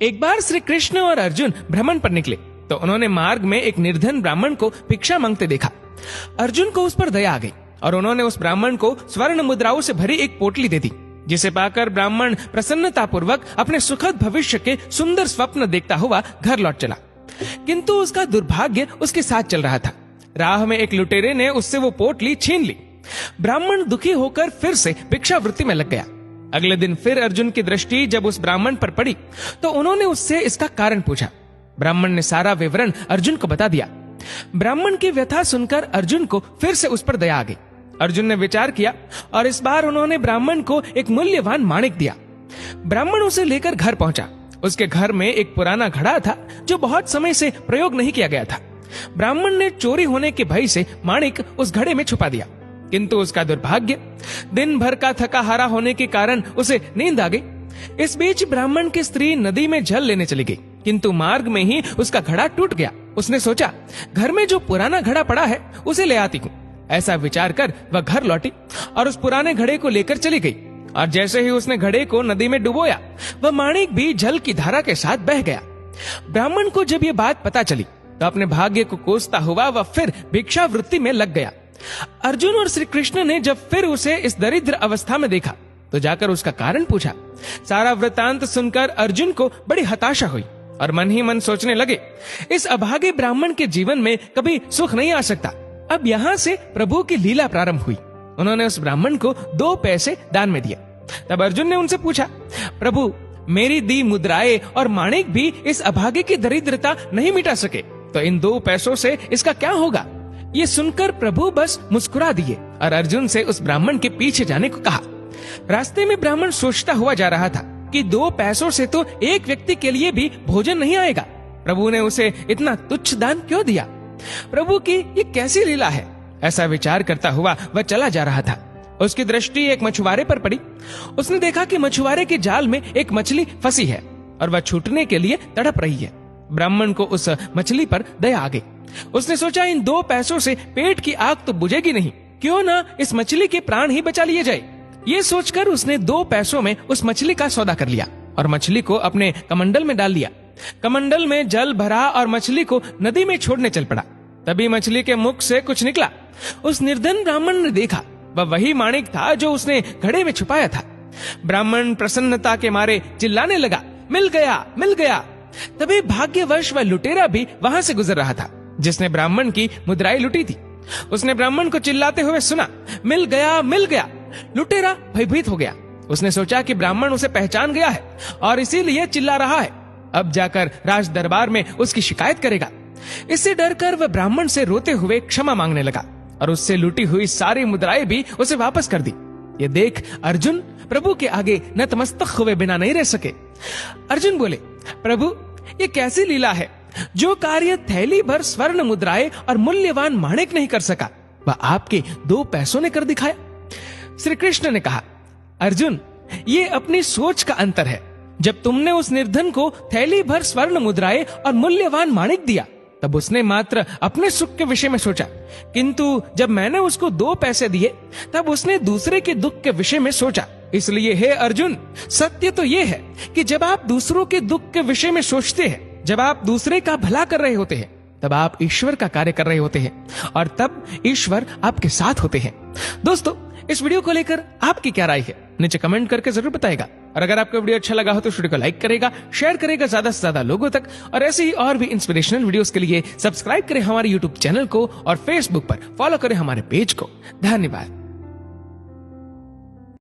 एक बार श्री कृष्ण और अर्जुन भ्रमण पर निकले तो उन्होंने मार्ग में एक निर्धन ब्राह्मण को भिक्षा मांगते देखा। अर्जुन को उस पर दया आ गई और उन्होंने उस ब्राह्मण को स्वर्ण मुद्राओं से भरी एक पोटली दे दी, जिसे पाकर ब्राह्मण प्रसन्नतापूर्वक अपने सुखद भविष्य के सुंदर स्वप्न देखता हुआ घर लौट चला। किंतु उसका दुर्भाग्य उसके साथ चल रहा था। राह में एक लुटेरे ने उससे वो पोटली छीन ली। ब्राह्मण दुखी होकर फिर से भिक्षावृत्ति में लग गया। अगले दिन फिर अर्जुन की दृष्टि जब उस ब्राह्मण पर पड़ी तो उन्होंने उससे इसका कारण पूछा। ब्राह्मण ने सारा विवरण अर्जुन को बता दिया। ब्राह्मण की व्यथा सुनकर अर्जुन को फिर से उस पर दया आ गई। अर्जुन ने विचार किया और इस बार उन्होंने ब्राह्मण को एक मूल्यवान माणिक दिया। ब्राह्मण उसे लेकर घर पहुंचा। उसके घर में एक पुराना घड़ा था जो बहुत समय से प्रयोग नहीं किया गया था। ब्राह्मण ने चोरी होने के भय से माणिक उस घड़े में छुपा दिया, किंतु उसका दुर्भाग्य दिन भर का थका हारा होने के कारण उसे नींद आ गई। इस बीच ब्राह्मण की स्त्री नदी में जल लेने चली गई, किंतु मार्ग में ही उसका घड़ा टूट गया। उसने सोचा, घर में जो पुराना घड़ा पड़ा है उसे ले आती हूँ। ऐसा विचार कर वह घर लौटी और उस पुराने घड़े को लेकर चली गई। और जैसे ही उसने घड़े को नदी में डुबोया, वह माणिक भी जल की धारा के साथ बह गया। ब्राह्मण को जब ये बात पता चली तो अपने भाग्य को कोसता हुआ वह फिर भिक्षावृत्ति में लग गया। अर्जुन और श्री कृष्ण ने जब फिर उसे इस दरिद्र अवस्था में देखा तो जाकर उसका कारण पूछा। सारा वृतांत सुनकर अर्जुन को बड़ी हताशा हुई और मन ही मन सोचने लगे, इस अभागे ब्राह्मण के जीवन में कभी सुख नहीं आ सकता। अब यहाँ से प्रभु की लीला प्रारंभ हुई। उन्होंने उस ब्राह्मण को 2 पैसे दान में दिया। तब अर्जुन ने उनसे पूछा, प्रभु, मेरी दी मुद्राएं और माणिक भी इस अभागे की दरिद्रता नहीं मिटा सके, तो इन 2 पैसों से इसका क्या होगा? ये सुनकर प्रभु बस मुस्कुरा दिए और अर्जुन से उस ब्राह्मण के पीछे जाने को कहा। रास्ते में ब्राह्मण सोचता हुआ जा रहा था कि 2 पैसों से तो एक व्यक्ति के लिए भी भोजन नहीं आएगा। प्रभु ने उसे इतना तुच्छ दान क्यों दिया? प्रभु की ये कैसी लीला है? ऐसा विचार करता हुआ वह चला जा रहा था। उसकी दृष्टि एक मछुआरे पर पड़ी। उसने देखा कि मछुआरे के जाल में एक मछली फंसी है और वह छूटने के लिए तड़प रही है। ब्राह्मण को उस मछली पर दया आ गई। उसने सोचा, इन 2 पैसों से पेट की आग तो बुझेगी नहीं, क्यों ना इस मछली के प्राण ही बचा लिए जाए। ये सोचकर उसने 2 पैसों में उस मछली का सौदा कर लिया और मछली को अपने कमंडल में डाल लिया। कमंडल में जल भरा और मछली को नदी में छोड़ने चल पड़ा। तभी मछली के मुख से कुछ निकला। उस निर्धन ब्राह्मण ने देखा, वह वही माणिक था जो उसने घड़े में छुपाया था। ब्राह्मण प्रसन्नता के मारे चिल्लाने लगा, मिल गया, मिल गया। तभी भाग्यवश वह लुटेरा भी वहां से गुजर रहा था जिसने ब्राह्मण की मुद्राएं लुटी थी। उसने ब्राह्मण को चिल्लाते हुए सुना, मिल गया, मिल गया। लुटेरा भयभीत हो गया। उसने सोचा कि ब्राह्मण उसे पहचान गया है और इसीलिए चिल्ला रहा है। अब जाकर राज दरबार में उसकी शिकायत करेगा। इससे डरकर वह ब्राह्मण से रोते हुए क्षमा मांगने लगा और उससे लूटी हुई सारी मुद्राएं भी उसे वापस कर दी। ये देख अर्जुन प्रभु के आगे नतमस्तक हुए बिना नहीं रह सके। अर्जुन बोले, प्रभु, ये कैसी लीला है? जो कार्य थैली भर स्वर्ण मुद्राएं और मूल्यवान माणिक नहीं कर सका, वह आपके 2 पैसों ने कर दिखाया। श्री कृष्ण ने कहा, अर्जुन, ये अपनी सोच का अंतर है। जब तुमने उस निर्धन को थैली भर स्वर्ण मुद्राएं और मूल्यवान माणिक दिया, तब उसने मात्र अपने सुख के विषय में सोचा, किंतु जब मैंने उसको 2 पैसे दिए तब उसने दूसरे के दुख के विषय में सोचा। इसलिए हे अर्जुन, सत्य तो ये है कि जब आप दूसरों के दुख के विषय में सोचते हैं, जब आप दूसरे का भला कर रहे होते हैं, तब आप ईश्वर का कार्य कर रहे होते हैं और तब ईश्वर आपके साथ होते हैं। दोस्तों, इस वीडियो को लेकर आपकी क्या राय है? नीचे कमेंट करके जरूर बताएगा। और अगर आपको वीडियो अच्छा लगा हो तो वीडियो को लाइक करेगा, शेयर करेगा ज्यादा से ज्यादा लोगों तक। और ऐसे ही और भी इंस्पिरेशनल वीडियोस के लिए सब्सक्राइब करें हमारे यूट्यूब चैनल को और फेसबुक पर फॉलो करें हमारे पेज को। धन्यवाद।